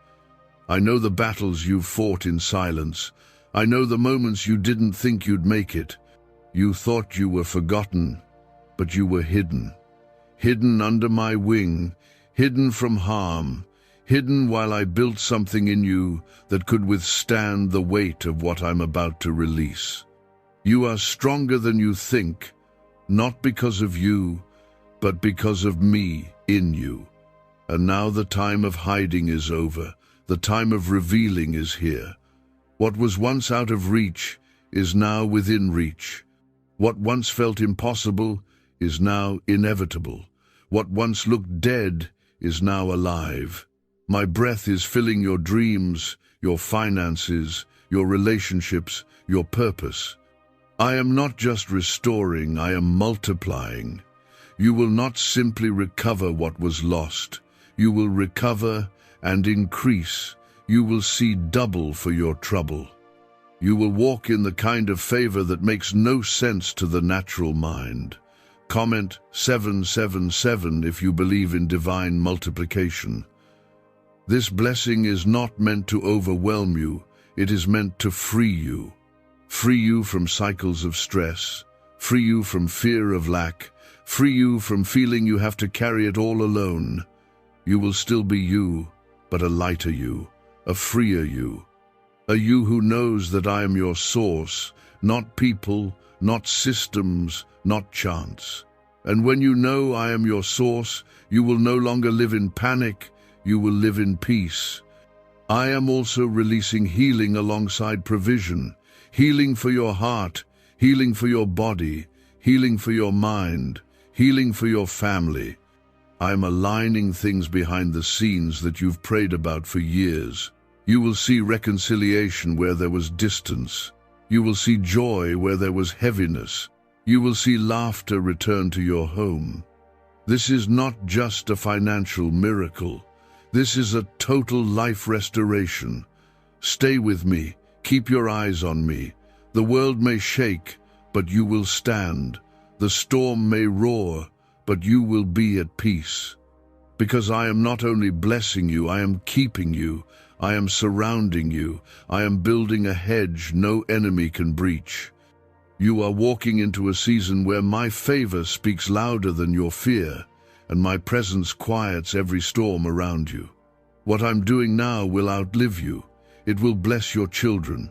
I know the battles you've fought in silence. I know the moments you didn't think you'd make it. You thought you were forgotten, but you were hidden. Hidden under my wing, hidden from harm, hidden while I built something in you that could withstand the weight of what I'm about to release. You are stronger than you think, not because of you, but because of me in you. And now the time of hiding is over. The time of revealing is here. What was once out of reach is now within reach. What once felt impossible is now inevitable. What once looked dead is now alive. My breath is filling your dreams, your finances, your relationships, your purpose. I am not just restoring, I am multiplying. You will not simply recover what was lost. You will recover and increase. You will see double for your trouble. You will walk in the kind of favor that makes no sense to the natural mind. Comment 777 if you believe in divine multiplication. This blessing is not meant to overwhelm you, it is meant to free you. Free you from cycles of stress, free you from fear of lack, free you from feeling you have to carry it all alone. You will still be you, but a lighter you, a freer you. A you who knows that I am your source, not people, not systems, not chance. And when you know I am your source, you will no longer live in panic, you will live in peace. I am also releasing healing alongside provision. Healing for your heart, healing for your body, healing for your mind, healing for your family. I am aligning things behind the scenes that you've prayed about for years. You will see reconciliation where there was distance. You will see joy where there was heaviness. You will see laughter return to your home. This is not just a financial miracle. This is a total life restoration. Stay with me. Keep your eyes on me. The world may shake, but you will stand. The storm may roar, but you will be at peace. Because I am not only blessing you, I am keeping you. I am surrounding you. I am building a hedge no enemy can breach. You are walking into a season where my favor speaks louder than your fear, and my presence quiets every storm around you. What I'm doing now will outlive you. It will bless your children.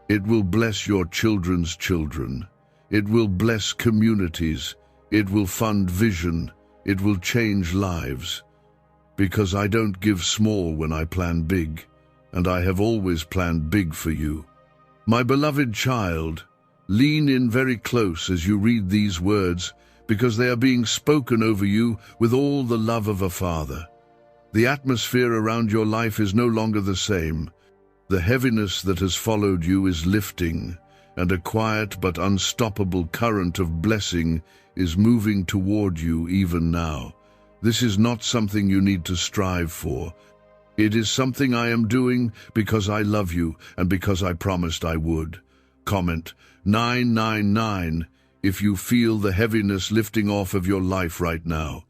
It will bless your children's children. It will bless communities. It will fund vision. It will change lives. Because I don't give small when I plan big, and I have always planned big for you. My beloved child, lean in very close as you read these words, because they are being spoken over you with all the love of a father. The atmosphere around your life is no longer the same. The heaviness that has followed you is lifting, and a quiet but unstoppable current of blessing is moving toward you even now. This is not something you need to strive for. It is something I am doing because I love you and because I promised I would. Comment 999 if you feel the heaviness lifting off of your life right now.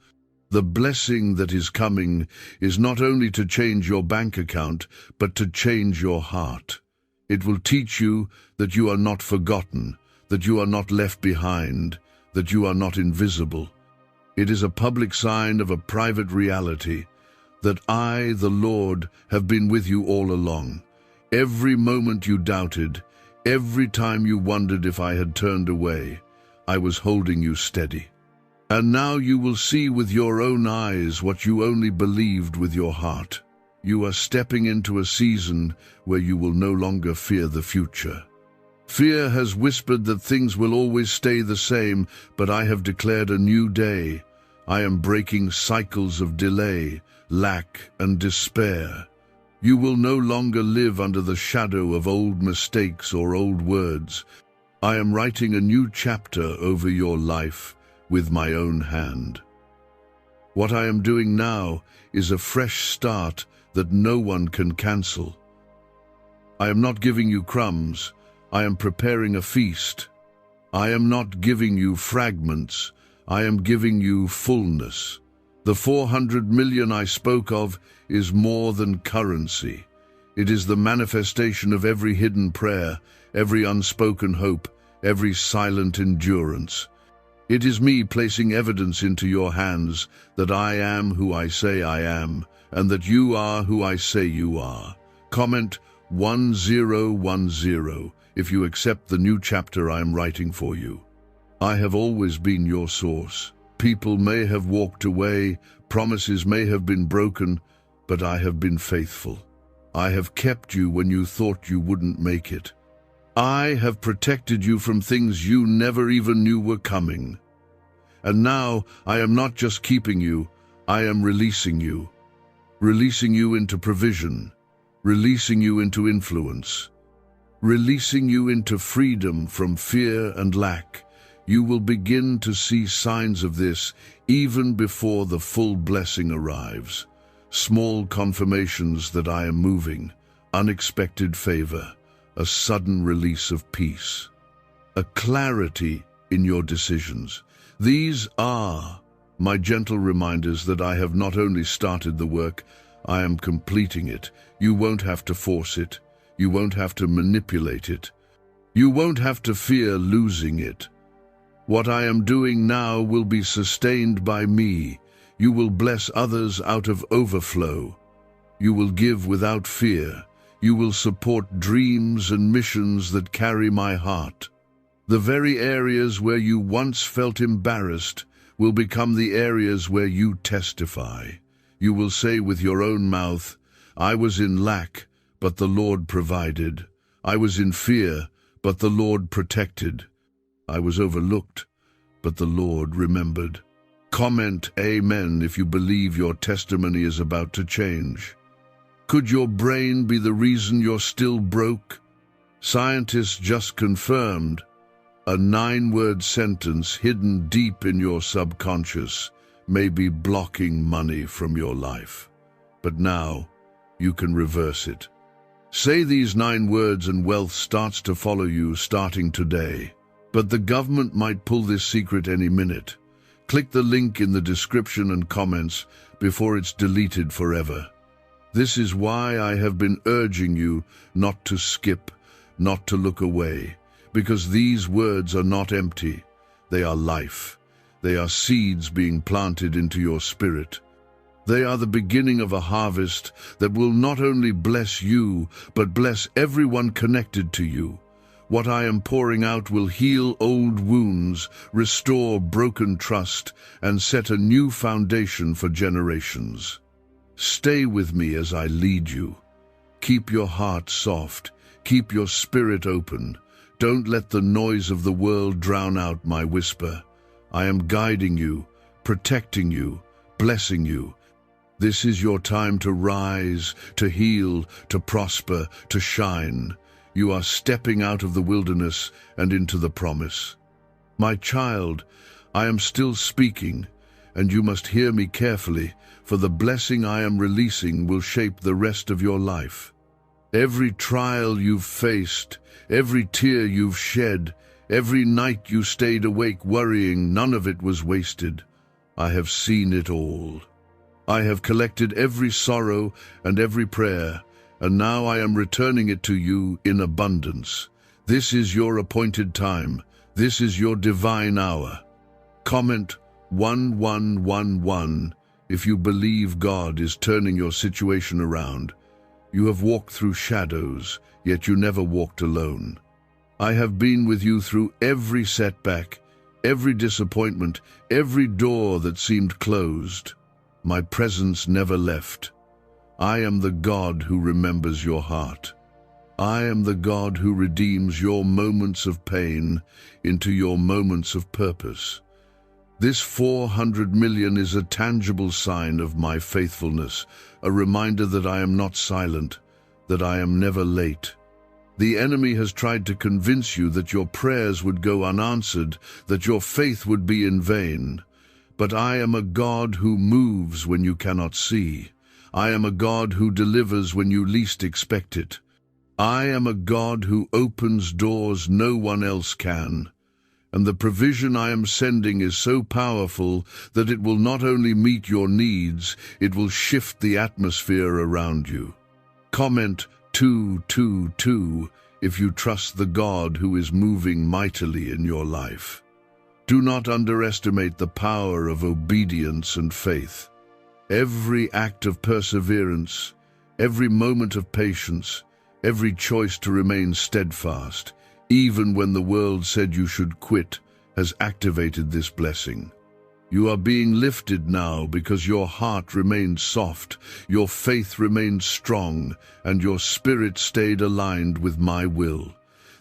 The blessing that is coming is not only to change your bank account, but to change your heart. It will teach you that you are not forgotten, that you are not left behind, that you are not invisible. It is a public sign of a private reality, that I, the Lord, have been with you all along. Every moment you doubted, every time you wondered if I had turned away, I was holding you steady. And now you will see with your own eyes what you only believed with your heart. You are stepping into a season where you will no longer fear the future. Fear has whispered that things will always stay the same, but I have declared a new day. I am breaking cycles of delay, lack, and despair. You will no longer live under the shadow of old mistakes or old words. I am writing a new chapter over your life with my own hand. What I am doing now is a fresh start that no one can cancel. I am not giving you crumbs. I am preparing a feast. I am not giving you fragments. I am giving you fullness. The 400 million I spoke of is more than currency. It is the manifestation of every hidden prayer, every unspoken hope, every silent endurance. It is me placing evidence into your hands that I am who I say I am, and that you are who I say you are. Comment 1010 if you accept the new chapter I am writing for you. I have always been your source. People may have walked away, promises may have been broken, but I have been faithful. I have kept you when you thought you wouldn't make it. I have protected you from things you never even knew were coming. And now I am not just keeping you, I am releasing you. Releasing you into provision, releasing you into influence, releasing you into freedom from fear and lack. You will begin to see signs of this even before the full blessing arrives. Small confirmations that I am moving, unexpected favor, a sudden release of peace, a clarity in your decisions. These are my gentle reminders that I have not only started the work, I am completing it. You won't have to force it. You won't have to manipulate it. You won't have to fear losing it. What I am doing now will be sustained by me. You will bless others out of overflow. You will give without fear. You will support dreams and missions that carry my heart. The very areas where you once felt embarrassed will become the areas where you testify. You will say with your own mouth, I was in lack, but the Lord provided. I was in fear, but the Lord protected. I was overlooked, but the Lord remembered. Comment Amen if you believe your testimony is about to change. Could your brain be the reason you're still broke? Scientists just confirmed a 9-word sentence hidden deep in your subconscious may be blocking money from your life. But now you can reverse it. Say these 9 words and wealth starts to follow you starting today. But the government might pull this secret any minute. Click the link in the description and comments before it's deleted forever. This is why I have been urging you not to skip, not to look away, because these words are not empty. They are life. They are seeds being planted into your spirit. They are the beginning of a harvest that will not only bless you, but bless everyone connected to you. What I am pouring out will heal old wounds, restore broken trust, and set a new foundation for generations. Stay with me as I lead you. Keep your heart soft. Keep your spirit open. Don't let the noise of the world drown out my whisper. I am guiding you, protecting you, blessing you. This is your time to rise, to heal, to prosper, to shine. You are stepping out of the wilderness and into the promise. My child, I am still speaking, and you must hear me carefully, for the blessing I am releasing will shape the rest of your life. Every trial you've faced, every tear you've shed, every night you stayed awake worrying, none of it was wasted. I have seen it all. I have collected every sorrow and every prayer, and now I am returning it to you in abundance. This is your appointed time. This is your divine hour. Comment 1111 if you believe God is turning your situation around. You have walked through shadows, yet you never walked alone. I have been with you through every setback, every disappointment, every door that seemed closed. My presence never left. I am the God who remembers your heart. I am the God who redeems your moments of pain into your moments of purpose. This 400 million is a tangible sign of my faithfulness, a reminder that I am not silent, that I am never late. The enemy has tried to convince you that your prayers would go unanswered, that your faith would be in vain. But I am a God who moves when you cannot see. I am a God who delivers when you least expect it. I am a God who opens doors no one else can, and the provision I am sending is so powerful that it will not only meet your needs, it will shift the atmosphere around you. Comment 222 if you trust the God who is moving mightily in your life. Do not underestimate the power of obedience and faith. Every act of perseverance, every moment of patience, every choice to remain steadfast, even when the world said you should quit, has activated this blessing. You are being lifted now because your heart remained soft, your faith remained strong, and your spirit stayed aligned with my will.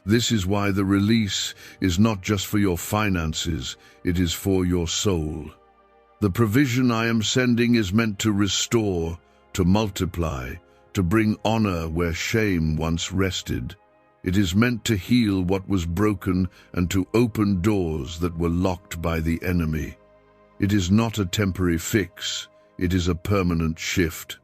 This is why the release is not just for your finances, it is for your soul. The provision I am sending is meant to restore, to multiply, to bring honor where shame once rested. It is meant to heal what was broken and to open doors that were locked by the enemy. It is not a temporary fix, it is a permanent shift.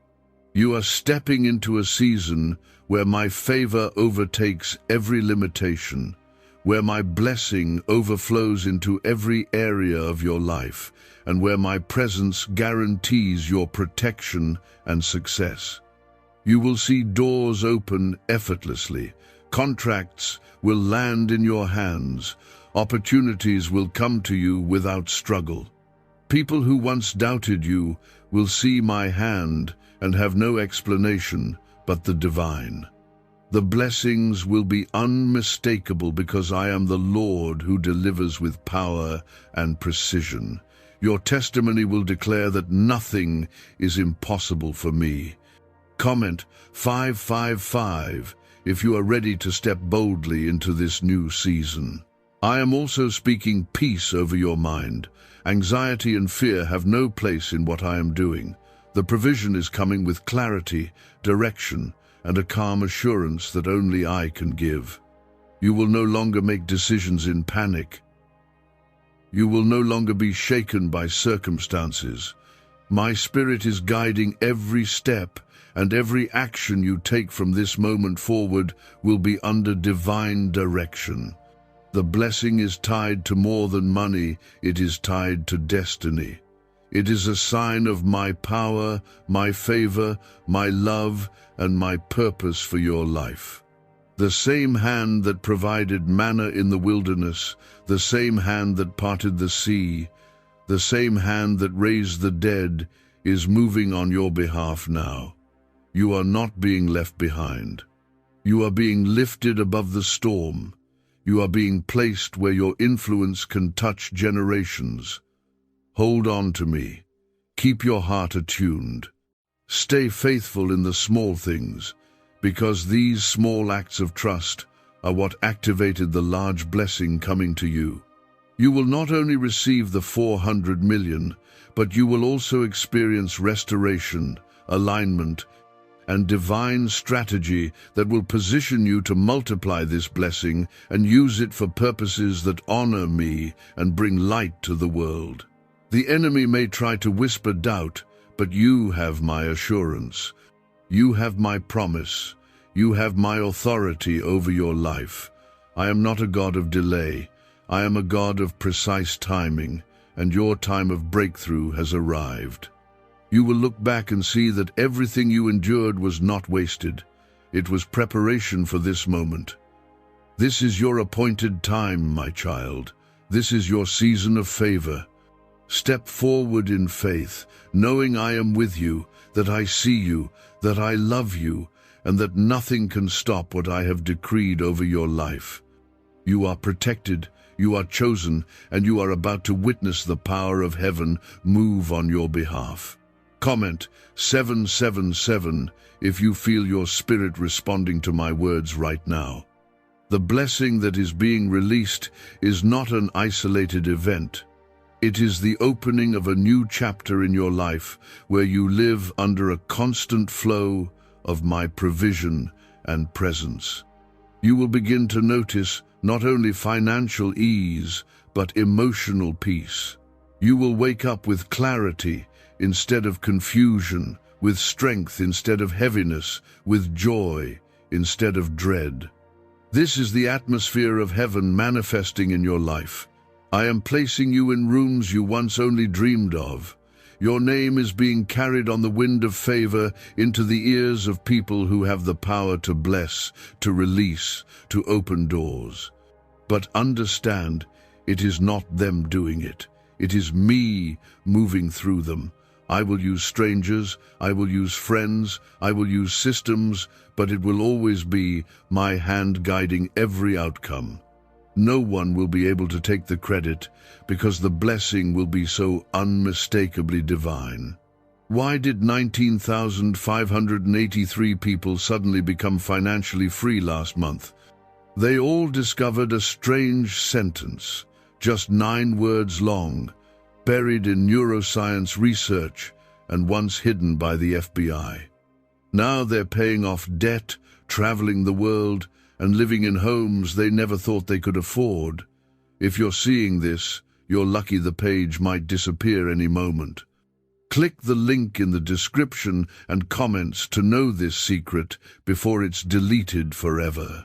You are stepping into a season where my favor overtakes every limitation, where my blessing overflows into every area of your life, and where my presence guarantees your protection and success. You will see doors open effortlessly. Contracts will land in your hands. Opportunities will come to you without struggle. People who once doubted you will see my hand and have no explanation but the divine. The blessings will be unmistakable because I am the Lord who delivers with power and precision. Your testimony will declare that nothing is impossible for me. Comment 555 if you are ready to step boldly into this new season. I am also speaking peace over your mind. Anxiety and fear have no place in what I am doing. The provision is coming with clarity, direction, and a calm assurance that only I can give. You will no longer make decisions in panic. You will no longer be shaken by circumstances. My Spirit is guiding every step, and every action you take from this moment forward will be under divine direction. The blessing is tied to more than money, it is tied to destiny. It is a sign of my power, my favor, my love, and my purpose for your life. The same hand that provided manna in the wilderness, the same hand that parted the sea, the same hand that raised the dead, is moving on your behalf now. You are not being left behind. You are being lifted above the storm. You are being placed where your influence can touch generations. Hold on to me. Keep your heart attuned. Stay faithful in the small things, because these small acts of trust are what activated the large blessing coming to you. You will not only receive the 400 million, but you will also experience restoration, alignment, and divine strategy that will position you to multiply this blessing and use it for purposes that honor me and bring light to the world. The enemy may try to whisper doubt, but you have my assurance. You have my promise. You have my authority over your life. I am not a God of delay. I am a God of precise timing, and your time of breakthrough has arrived. You will look back and see that everything you endured was not wasted. It was preparation for this moment. This is your appointed time, my child. This is your season of favor. Step forward in faith, knowing I am with you, that I see you, that I love you, and that nothing can stop what I have decreed over your life. You are protected, you are chosen, and you are about to witness the power of heaven move on your behalf. Comment 777 if you feel your spirit responding to my words right now. The blessing that is being released is not an isolated event. It is the opening of a new chapter in your life where you live under a constant flow of my provision and presence. You will begin to notice not only financial ease, but emotional peace. You will wake up with clarity instead of confusion, with strength instead of heaviness, with joy instead of dread. This is the atmosphere of heaven manifesting in your life. I am placing you in rooms you once only dreamed of. Your name is being carried on the wind of favor into the ears of people who have the power to bless, to release, to open doors. But understand, it is not them doing it. It is me moving through them. I will use strangers, I will use friends, I will use systems, but it will always be my hand guiding every outcome. No one will be able to take the credit because the blessing will be so unmistakably divine. Why did 19,583 people suddenly become financially free last month? They all discovered a strange sentence, just 9 words long, buried in neuroscience research and once hidden by the FBI. Now they're paying off debt, traveling the world, and living in homes they never thought they could afford. If you're seeing this, you're lucky the page might disappear any moment. Click the link in the description and comments to know this secret before it's deleted forever.